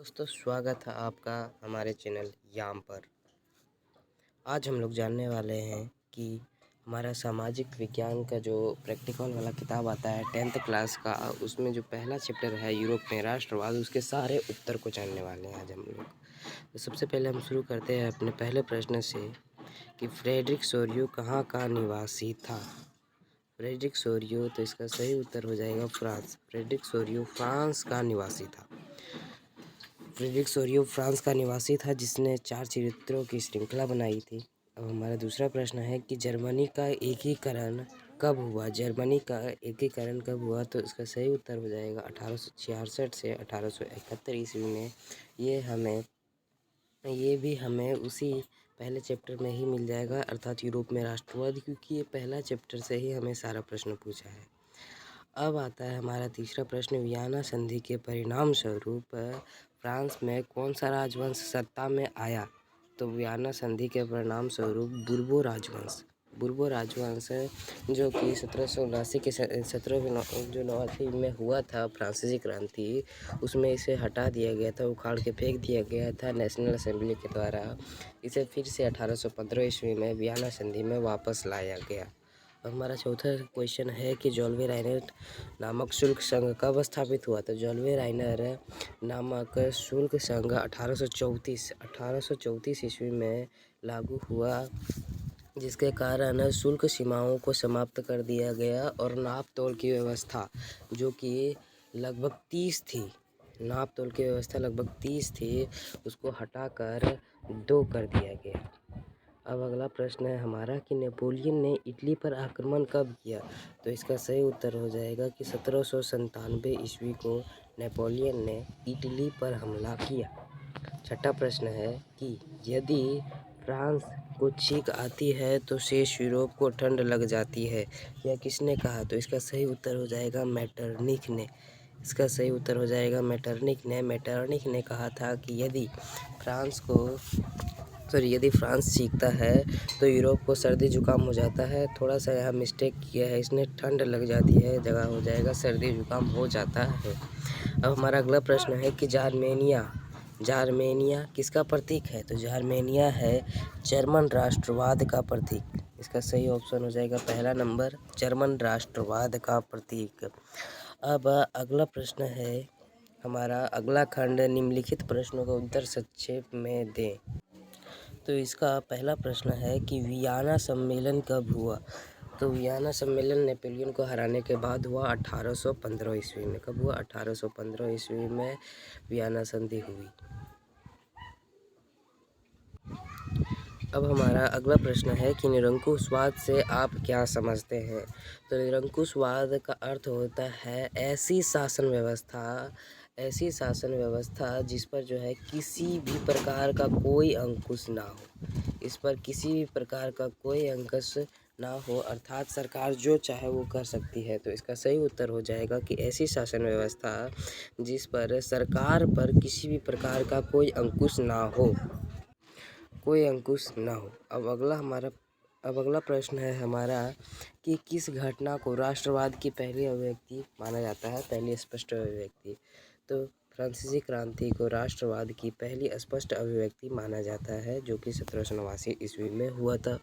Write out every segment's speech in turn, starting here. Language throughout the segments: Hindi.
दोस्तों, स्वागत है आपका हमारे चैनल याम पर। आज हम लोग जानने वाले हैं कि हमारा सामाजिक विज्ञान का जो प्रैक्टिकल वाला किताब आता है 10th क्लास का, उसमें जो पहला चैप्टर है यूरोप में राष्ट्रवाद, उसके सारे उत्तर को जानने वाले हैं आज हम लोग। तो सबसे पहले हम शुरू करते हैं अपने पहले प्रश्न से कि फ्रेडरिक सोरियो कहाँ का निवासी था। फ्रेडरिक सोरियो, तो इसका सही उत्तर हो जाएगा फ्रांस। फ्रेडरिक सोरियो फ्रांस का निवासी था। फ्रेडरिक सोरियो फ्रांस का निवासी था जिसने 4 चरित्रों की श्रृंखला बनाई थी। अब हमारा दूसरा प्रश्न है कि जर्मनी का एकीकरण कब हुआ। जर्मनी का एकीकरण कब हुआ, तो इसका सही उत्तर हो जाएगा 1866 से 1871 ईस्वी में। ये भी हमें उसी पहले चैप्टर में ही मिल जाएगा, अर्थात यूरोप में राष्ट्रवाद, क्योंकि ये पहला चैप्टर से ही हमें सारा प्रश्न पूछा है। अब आता है हमारा तीसरा प्रश्न, वियना संधि के परिणाम स्वरूप फ्रांस में कौन सा राजवंश सत्ता में आया। तो वियना संधि के परिणाम स्वरूप बुर्बो राजवंश जो कि 1779 के 1789 में हुआ था फ्रांसीसी क्रांति, उसमें इसे हटा दिया गया था, उखाड़ के फेंक दिया गया था नेशनल असेंबली के द्वारा। इसे फिर से 1815 ईस्वी में वियना संधि में वापस लाया गया। हमारा चौथा क्वेश्चन है कि जोल्वे राइनर नामक शुल्क संघ कब स्थापित हुआ। तो जोल्वे राइनर नामक शुल्क संघ 1834 ईस्वी में लागू हुआ, जिसके कारण शुल्क सीमाओं को समाप्त कर दिया गया और नाप तोल की व्यवस्था जो कि लगभग 30 थी, नाप तोल की व्यवस्था लगभग 30 थी, उसको हटाकर 2 कर दिया गया। अब अगला प्रश्न है हमारा कि नेपोलियन ने इटली पर आक्रमण कब किया। तो इसका सही उत्तर हो जाएगा कि 1797 ईस्वी को नेपोलियन ने इटली पर हमला किया। छठा प्रश्न है कि यदि फ्रांस को छींक आती है तो शेष यूरोप को ठंड लग जाती है, यह किसने कहा। तो इसका सही उत्तर हो जाएगा मेटरनिख ने। इसका सही उत्तर हो जाएगा मेटरनिख ने कहा था कि यदि फ्रांस सीखता है तो यूरोप को सर्दी जुकाम हो जाता है। थोड़ा सा यहाँ मिस्टेक किया है, इसने ठंड लग जाती है, जगह हो जाएगा सर्दी जुकाम हो जाता है। अब हमारा अगला प्रश्न है कि जार्मेनिया किसका प्रतीक है। तो जार्मेनिया है जर्मन राष्ट्रवाद का प्रतीक। इसका सही ऑप्शन हो जाएगा पहला नंबर, जर्मन राष्ट्रवाद का प्रतीक। अब अगला प्रश्न है हमारा अगला खंड, निम्नलिखित प्रश्नों का उत्तर संक्षेप में दें। तो इसका पहला प्रश्न है कि वियना सम्मेलन कब हुआ। तो वियना सम्मेलन नेपोलियन को हराने के बाद हुआ 1815 ईस्वी में। कब हुआ? 1815 ईस्वी में वियना संधि हुई। अब हमारा अगला प्रश्न है कि निरंकुशवाद से आप क्या समझते हैं। तो निरंकुशवाद का अर्थ होता है ऐसी शासन व्यवस्था जिस पर जो है किसी भी प्रकार का कोई अंकुश ना हो, इस पर किसी भी प्रकार का कोई अंकुश ना हो, अर्थात सरकार जो चाहे वो कर सकती है। तो इसका सही उत्तर हो जाएगा कि ऐसी शासन व्यवस्था जिस पर सरकार पर किसी भी प्रकार का कोई अंकुश ना हो। अब अगला प्रश्न है हमारा कि किस घटना को राष्ट्रवाद की पहली अभिव्यक्ति माना जाता है, पहली स्पष्ट अभिव्यक्ति। तो फ्रांसीसी क्रांति को राष्ट्रवाद की पहली स्पष्ट अभिव्यक्ति माना जाता है, जो कि 1789 ईस्वी में हुआ था।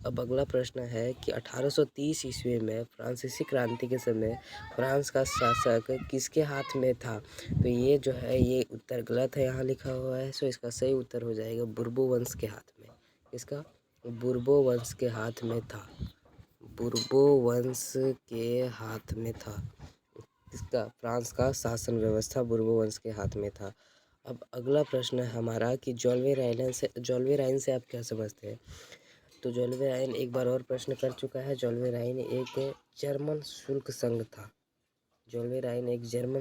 अब अगला प्रश्न है कि 1830 ईस्वी में फ्रांसीसी क्रांति के समय फ्रांस का शासक किसके हाथ में था। तो ये जो है ये उत्तर गलत है, यहाँ लिखा हुआ है। सो इसका सही उत्तर हो जाएगा बुर्बो वंश के हाथ में। इसका बुर्बो वंश के हाथ में था, बुर्बो वंश के हाथ में था। इसका फ्रांस का शासन व्यवस्था बुर्बो वंश के हाथ में था। अब अगला प्रश्न है हमारा कि जोल्वे राइन से आप क्या समझते हैं। तो जोल्वे राइन एक बार और प्रश्न कर चुका है। जोल्वे राइन एक जर्मन शुल्क संघ था। जोल्वे राइन एक जर्मन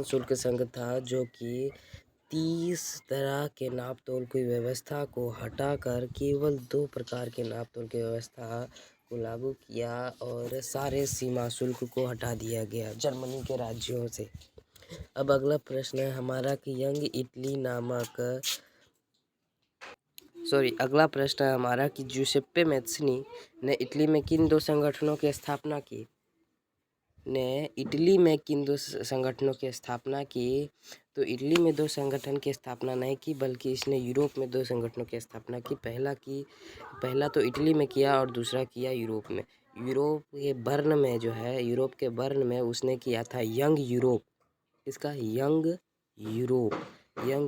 शुल्क संघ था जो कि 30 तरह के नाप तोल की व्यवस्था को हटाकर केवल 2 प्रकार के नाप तोल की व्यवस्था को लागू किया और सारे सीमा शुल्क को हटा दिया गया जर्मनी के राज्यों से। अब अगला प्रश्न है हमारा कि अगला प्रश्न है हमारा कि जूसेप्पे मैत्सनी ने इटली में किन 2 संगठनों की स्थापना की। ने इटली में किन दो संगठनों की स्थापना की? तो इटली में दो संगठन की स्थापना नहीं की, बल्कि इसने यूरोप में दो संगठनों की स्थापना की। पहला तो इटली में किया और दूसरा किया यूरोप में। यूरोप के बर्न में उसने किया था यंग यूरोप। इसका यंग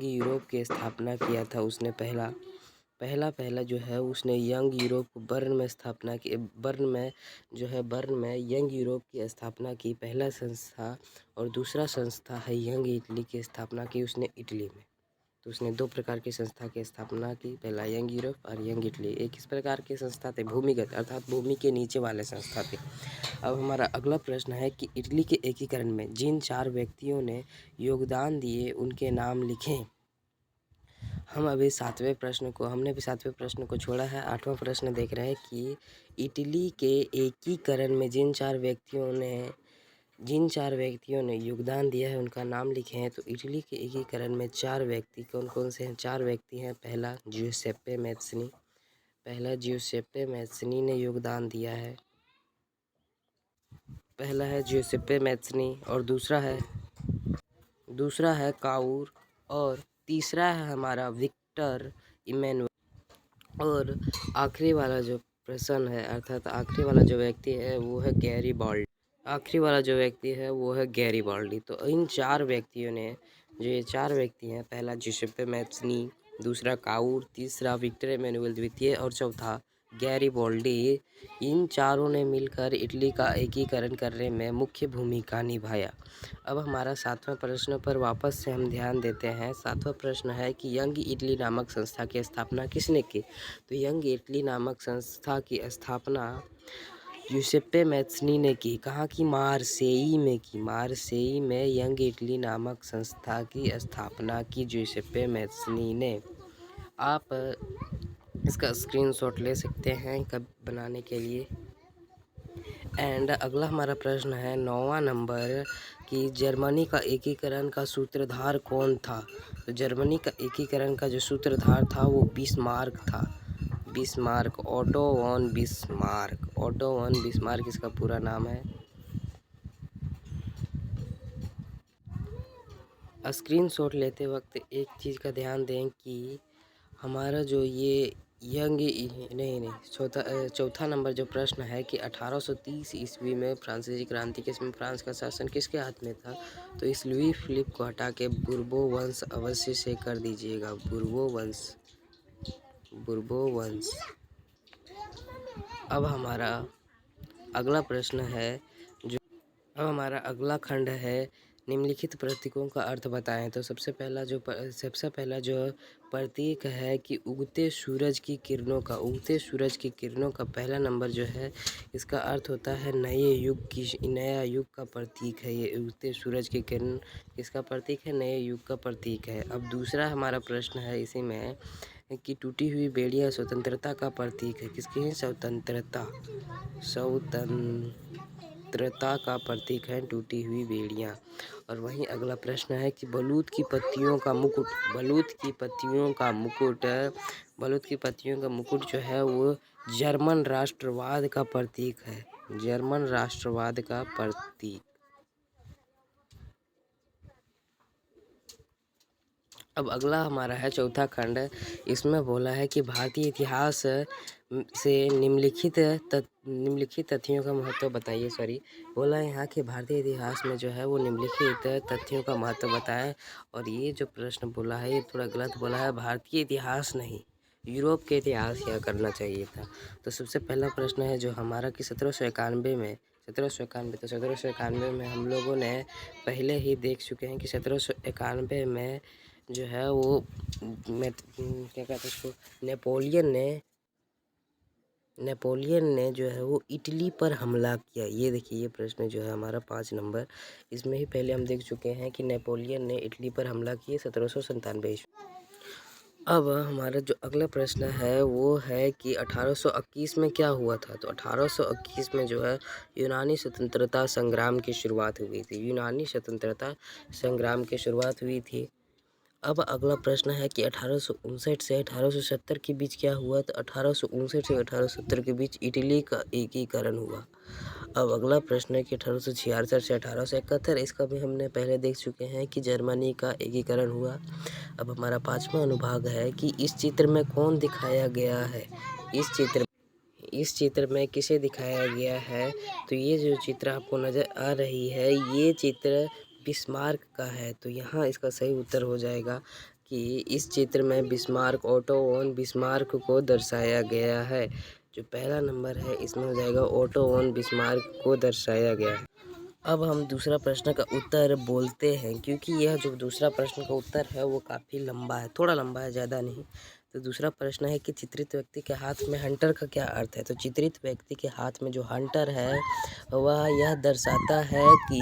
यूरोप की स्थापना किया था उसने। पहला जो है उसने यंग यूरोप बर्न में स्थापना की। बर्न में यंग यूरोप की स्थापना की, पहला संस्था। और दूसरा संस्था है यंग इटली की स्थापना की उसने इटली में। तो उसने दो प्रकार की संस्था की स्थापना की, पहला यंग यूरोप और यंग इटली। एक इस प्रकार की संस्था थे भूमिगत, अर्थात भूमि के नीचे वाले संस्था थे। अब हमारा अगला प्रश्न है कि इटली के एकीकरण में जिन 4 व्यक्तियों ने योगदान दिए उनके नाम लिखें। हमने भी 7वें प्रश्न को छोड़ा है। 8वां प्रश्न देख रहे हैं कि इटली के एकीकरण में जिन चार व्यक्तियों ने योगदान दिया है उनका नाम लिखे हैं। तो इटली के एकीकरण में 4 व्यक्ति कौन कौन से हैं? 4 व्यक्ति हैं। पहला ज्यूसेप्पे मैत्सनी ने योगदान दिया है। पहला है ज्यूसेप्पे मैत्सनी और दूसरा है काउर और तीसरा है हमारा विक्टर इमैनुअल। और आखिरी वाला जो प्रश्न है, अर्थात आखिरी वाला जो व्यक्ति है वो है गैरीबाल्डी। तो इन 4 व्यक्तियों ने, जो ये 4 व्यक्ति हैं, पहला जिसेप्पे मैत्सनी, दूसरा काउर, तीसरा विक्टर इमैनुअल द्वितीय और चौथा गैरीबाल्डी, इन चारों ने मिलकर इटली का एकीकरण करने में मुख्य भूमिका निभाया। अब हमारा 7वें प्रश्न पर वापस से हम ध्यान देते हैं। 7वां प्रश्न है कि यंग इटली नामक संस्था की स्थापना किसने की? तो यंग इटली नामक संस्था की स्थापना ज्यूसेप्पे मैत्सनी ने की। कहाँ की? मार्सेई में यंग इटली नामक संस्था की स्थापना की ज्यूसेप्पे मैत्सनी ने। आप इसका स्क्रीनशॉट ले सकते हैं कब बनाने के लिए। एंड अगला हमारा प्रश्न है 9वां नंबर कि जर्मनी का एकीकरण का सूत्रधार कौन था? तो जर्मनी का एकीकरण का जो सूत्रधार था वो बिस्मार्क था। ऑटो वन बिस्मार्क इसका पूरा नाम है। स्क्रीनशॉट लेते वक्त एक चीज़ का ध्यान दें कि हमारा जो ये चौथा नंबर जो प्रश्न है कि 1830 ईस्वी में फ्रांसीसी क्रांति के समय फ्रांस का शासन किसके हाथ में था? तो इस लुई फिलिप को हटा के बुर्बो वंश अवश्य से कर दीजिएगा। बुर्बो वंश। अब हमारा अगला खंड है निम्नलिखित प्रतीकों का अर्थ बताएं। तो सबसे पहला जो प्रतीक है कि उगते सूरज की किरणों का पहला नंबर जो है इसका अर्थ होता है नया युग का प्रतीक है। ये उगते सूरज की किरण इसका प्रतीक है, नए युग का प्रतीक है। अब दूसरा हमारा प्रश्न है इसी में कि टूटी हुई बेड़ियां स्वतंत्रता का प्रतीक है। किसकी है? स्वतंत्रता का प्रतीक है टूटी हुई बेड़ियां। और वहीं अगला प्रश्न है कि बलूत की पत्तियों का मुकुट जो है वो जर्मन राष्ट्रवाद का प्रतीक है। अब अगला हमारा है चौथा खंड। इसमें बोला है कि भारतीय इतिहास से निम्नलिखित तथ्यों का महत्व बताइए। बोला है यहाँ कि भारतीय इतिहास में जो है वो निम्नलिखित तथ्यों का महत्व बताएं। और ये जो प्रश्न बोला है ये थोड़ा गलत बोला है, भारतीय इतिहास नहीं, यूरोप के इतिहास यह करना चाहिए था। तो सबसे पहला प्रश्न है जो हमारा कि 1791 में हम लोगों ने पहले ही देख चुके हैं कि 1791 में जो है वो क्या कहते हैं उसको, नेपोलियन ने जो है वो इटली पर हमला किया। ये देखिए ये प्रश्न जो है हमारा 5 नंबर, इसमें ही पहले हम देख चुके हैं कि नेपोलियन ने इटली पर हमला किया 1797 ईस्वी। अब हमारा जो अगला प्रश्न है वो है कि 1821 में क्या हुआ था? तो 1821 में जो है यूनानी स्वतंत्रता संग्राम की शुरुआत हुई थी। अब अगला प्रश्न है कि 1859 से 1870 के बीच क्या हुआ? तो 1859 से 1870 के बीच इटली का एकीकरण हुआ। अब अगला प्रश्न है कि 1866 से 1871, इसका भी हमने पहले देख चुके हैं कि जर्मनी का एकीकरण हुआ। अब हमारा 5वां अनुभाग है कि इस चित्र में कौन दिखाया गया है। इस चित्र में किसे दिखाया गया है, तो ये जो चित्र आपको नज़र आ रही है, ये चित्र बिस्मार्क का है। तो यहाँ इसका सही उत्तर हो जाएगा कि इस चित्र में बिस्मार्क, ओटो वॉन बिस्मार्क को दर्शाया गया है। जो पहला नंबर है इसमें हो जाएगा ओटो वॉन बिस्मार्क को दर्शाया गया है। अब हम दूसरा प्रश्न का उत्तर बोलते हैं, क्योंकि यह जो दूसरा प्रश्न का उत्तर है वो काफ़ी लंबा है, थोड़ा लंबा है, ज़्यादा नहीं। तो दूसरा प्रश्न है कि चित्रित व्यक्ति के हाथ में हंटर का क्या अर्थ है। तो चित्रित व्यक्ति के हाथ में जो हंटर है वह यह दर्शाता है कि